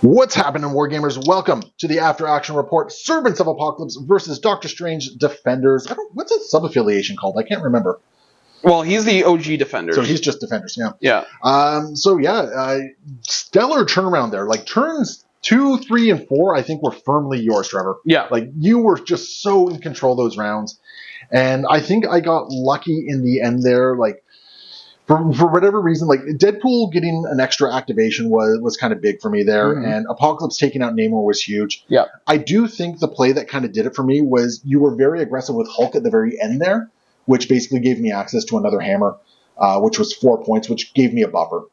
What's happening, Wargamers? Welcome to the After Action Report. Servants of Apocalypse versus Doctor Strange Defenders. What's his sub-affiliation called? I can't remember. Well, he's the OG Defenders. So he's just Defenders, yeah. Yeah. Stellar turnaround there. Like, turns 2, 3, and 4, I think were firmly yours, Trevor. Yeah. Like, you were just so in control of those rounds. And I think I got lucky in the end there. Like, for whatever reason, like Deadpool getting an extra activation was kind of big for me there, and Apocalypse taking out Namor was huge. Yeah, I do think the play that kind of did it for me was you were very aggressive with Hulk at the very end there, which basically gave me access to another hammer, which was 4 points, which gave me a buffer.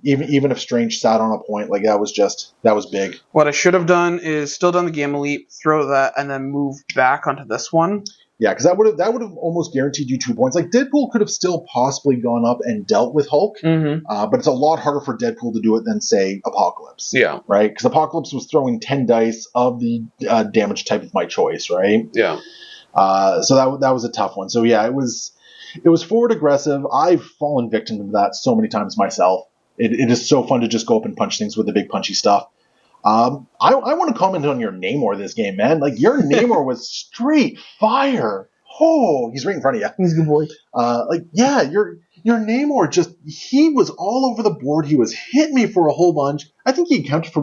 Even if Strange sat on a point, like that was big. What I should have done is still done the Gamma Leap, throw that, and then move back onto this one. Yeah, because that would have almost guaranteed you 2 points. Like Deadpool could have still possibly gone up and dealt with Hulk, but it's a lot harder for Deadpool to do it than say Apocalypse. Yeah, right. Because Apocalypse was throwing 10 dice of the damage type of my choice, right? Yeah. So that was a tough one. So yeah, it was forward aggressive. I've fallen victim to that so many times myself. It is so fun to just go up and punch things with the big punchy stuff. I want to comment on your Namor this game, man. Like, your Namor was straight fire. Oh, he's right in front of you. He's a good boy. Your Namor he was all over the board. He was hitting me for a whole bunch. I think he accounted for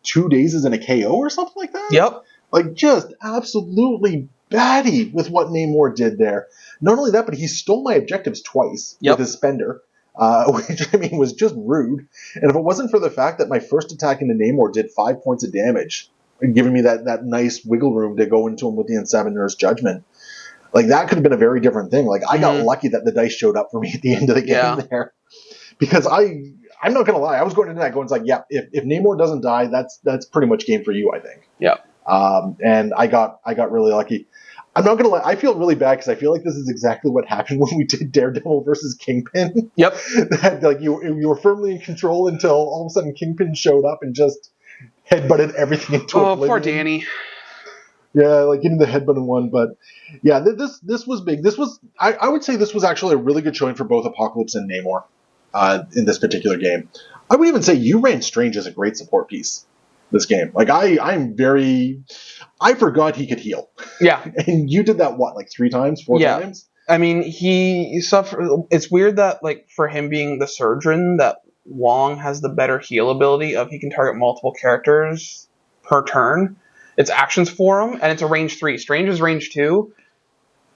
2 days as in a KO or something like that. Yep. Like, just absolutely batty with what Namor did there. Not only that, but he stole my objectives twice with his spender. Which, I mean, was just rude. And if it wasn't for the fact that my first attack into Namor did 5 points of damage, giving me that nice wiggle room to go into him with the N7 Judgment, like, that could have been a very different thing. Like, I got lucky that the dice showed up for me at the end of the game there. Because I'm not going to lie, I was going into that going, it's like, yeah, if Namor doesn't die, that's pretty much game for you, I think. Yeah. And I got really lucky. I'm not going to lie, I feel really bad because I feel like this is exactly what happened when we did Daredevil versus Kingpin. Yep. That, you were firmly in control until all of a sudden Kingpin showed up and just headbutted everything into oblivion. Oh, poor Danny. Yeah, like getting the headbutt in one. But yeah, this was big. This was, I would say this was actually a really good showing for both Apocalypse and Namor in this particular game. I would even say you ran Strange as a great support piece this game. Like, I forgot he could heal. Yeah. And you did that, 3 times, 4 times? I mean, he suffered. It's weird that, for him being the surgeon, that Wong has the better heal ability of he can target multiple characters per turn. It's actions for him, and it's a range 3. Strange is range 2,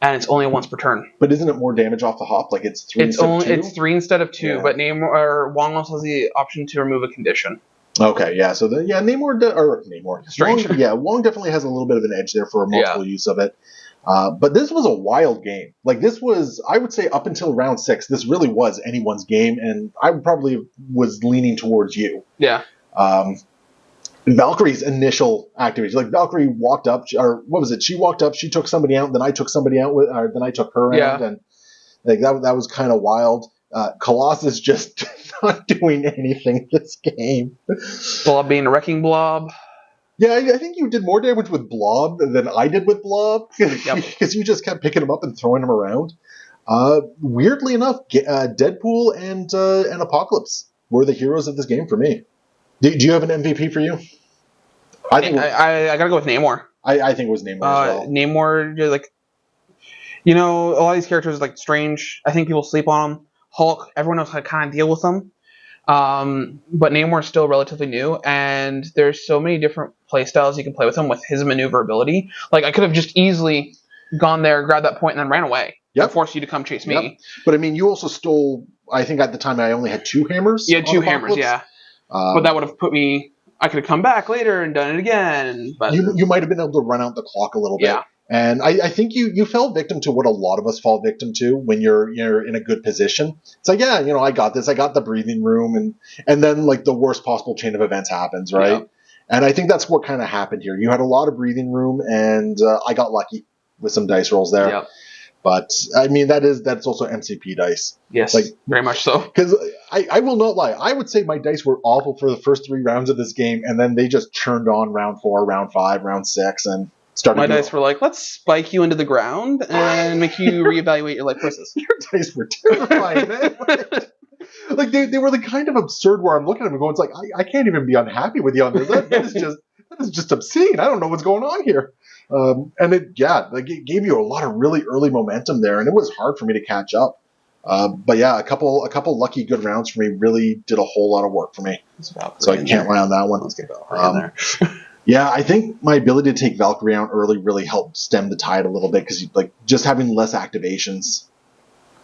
and it's only once per turn. But isn't it more damage off the hop? Like, it's 3 instead of 2? It's 3 instead of 2, but Wong also has the option to remove a condition. Okay, yeah. So Namor, Strange. Wong definitely has a little bit of an edge there for multiple use of it. But this was a wild game. Like, this was, I would say, up until round 6, this really was anyone's game, and I probably was leaning towards you. Yeah. Valkyrie's initial activation, like Valkyrie walked up, or what was it? She walked up, she took somebody out, then I took somebody out, then I took her out, and like that was kind of wild. Colossus just not doing anything this game. Blob being a wrecking blob. Yeah, I think you did more damage with Blob than I did with Blob, because you just kept picking him up and throwing him around. Weirdly enough, Deadpool and Apocalypse were the heroes of this game for me. Do you have an MVP for you? I gotta go with Namor. I think it was Namor as well. Namor, a lot of these characters like Strange, I think people sleep on them. Hulk, everyone else kind of deal with them. But Namor is still relatively new, and there's so many different playstyles you can play with him with his maneuverability. Like, I could have just easily gone there, grabbed that point, and then ran away. And forced you to come chase me. Yep. But I mean, you also stole, I think at the time I only had 2 hammers. You had 2 hammers, yeah. But that would have put me, I could have come back later and done it again. But you might have been able to run out the clock a little bit. Yeah. And I think you fell victim to what a lot of us fall victim to when you're in a good position. It's like, yeah, I got this. I got the breathing room, and then the worst possible chain of events happens, right? Yeah. And I think that's what kind of happened here. You had a lot of breathing room, and I got lucky with some dice rolls there. Yeah. But I mean, that's also MCP dice. Yes, very much so. Because I will not lie, I would say my dice were awful for the first 3 rounds of this game, and then they just churned on round 4, round 5, round 6, and My dice were like, let's spike you into the ground and make you reevaluate your life choices. Your dice were terrifying, man. like they were the kind of absurd where I'm looking at them and going, it's like I can't even be unhappy with you on this. That is just obscene. I don't know what's going on here. And it gave you a lot of really early momentum there, and it was hard for me to catch up. But yeah, a couple lucky good rounds for me really did a whole lot of work for me. So I can't lie on that one. Let's get Valkyrie in there. Yeah, I think my ability to take Valkyrie out early really helped stem the tide a little bit because like just having less activations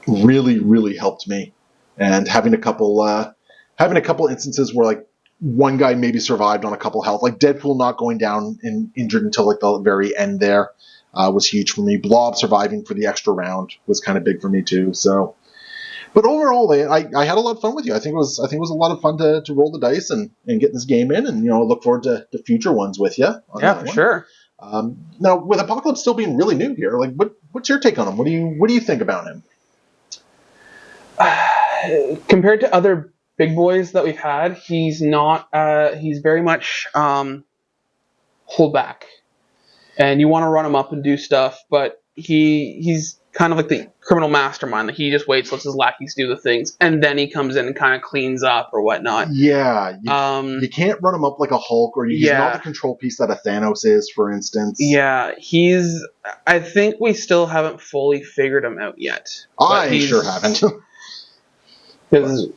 really, really helped me, and having a couple instances where like one guy maybe survived on a couple health, like Deadpool not going down and injured until like the very end there was huge for me. Blob surviving for the extra round was kind of big for me too. So, but overall, I had a lot of fun with you. I think it was a lot of fun to roll the dice and get this game in, and look forward to future ones with you. Yeah, for sure. Now with Apocalypse still being really new here, like what's your take on him? What do you think about him? Compared to other big boys that we've had, he's not. He's very much hold back, and you want to run him up and do stuff, but he's kind of like the criminal mastermind. Like he just waits, lets his lackeys do the things, and then he comes in and kind of cleans up or whatnot. Yeah, you can't run him up like a Hulk, or he's not the control piece that a Thanos is, for instance. Yeah, I think we still haven't fully figured him out yet. I sure haven't. Because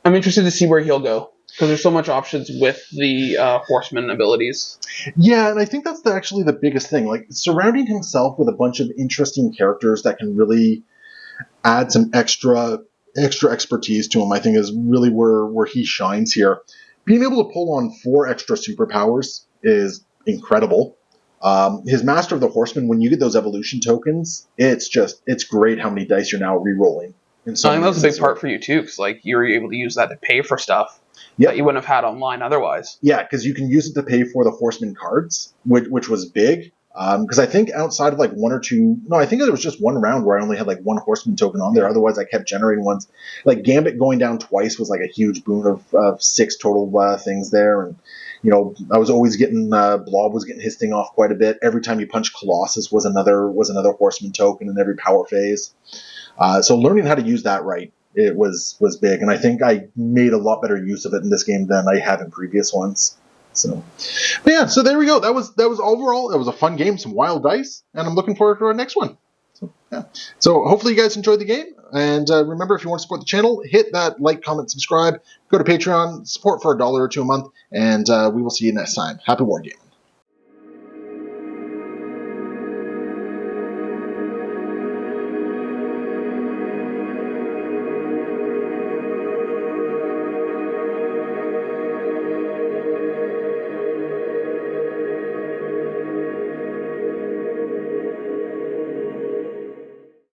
I'm interested to see where he'll go, because there's so much options with the horseman abilities. Yeah, and I think that's actually the biggest thing. Like surrounding himself with a bunch of interesting characters that can really add some extra expertise to him, I think is really where he shines here. Being able to pull on 4 extra superpowers is incredible. His Master of the Horseman, when you get those evolution tokens, it's great how many dice you're now re-rolling. I think that was a big part for you too, because like you were able to use that to pay for stuff that you wouldn't have had online otherwise. Yeah, because you can use it to pay for the Horseman cards, which was big. Because I think outside of like one or two, no, I think there was just one round where I only had like 1 Horseman token on there. Otherwise, I kept generating ones. Like Gambit going down twice was like a huge boon of 6 total things there, and I was always getting Blob was getting his thing off quite a bit. Every time you punch Colossus was another Horseman token in every power phase. So learning how to use that right, it was big, and I think I made a lot better use of it in this game than I have in previous ones. So, but yeah, so there we go. That was overall, it was a fun game, some wild dice, and I'm looking forward to our next one. So yeah, so hopefully you guys enjoyed the game, and remember, if you want to support the channel, hit that like, comment, subscribe, go to Patreon, support for $1 or $2 a month, and we will see you next time. Happy wargaming.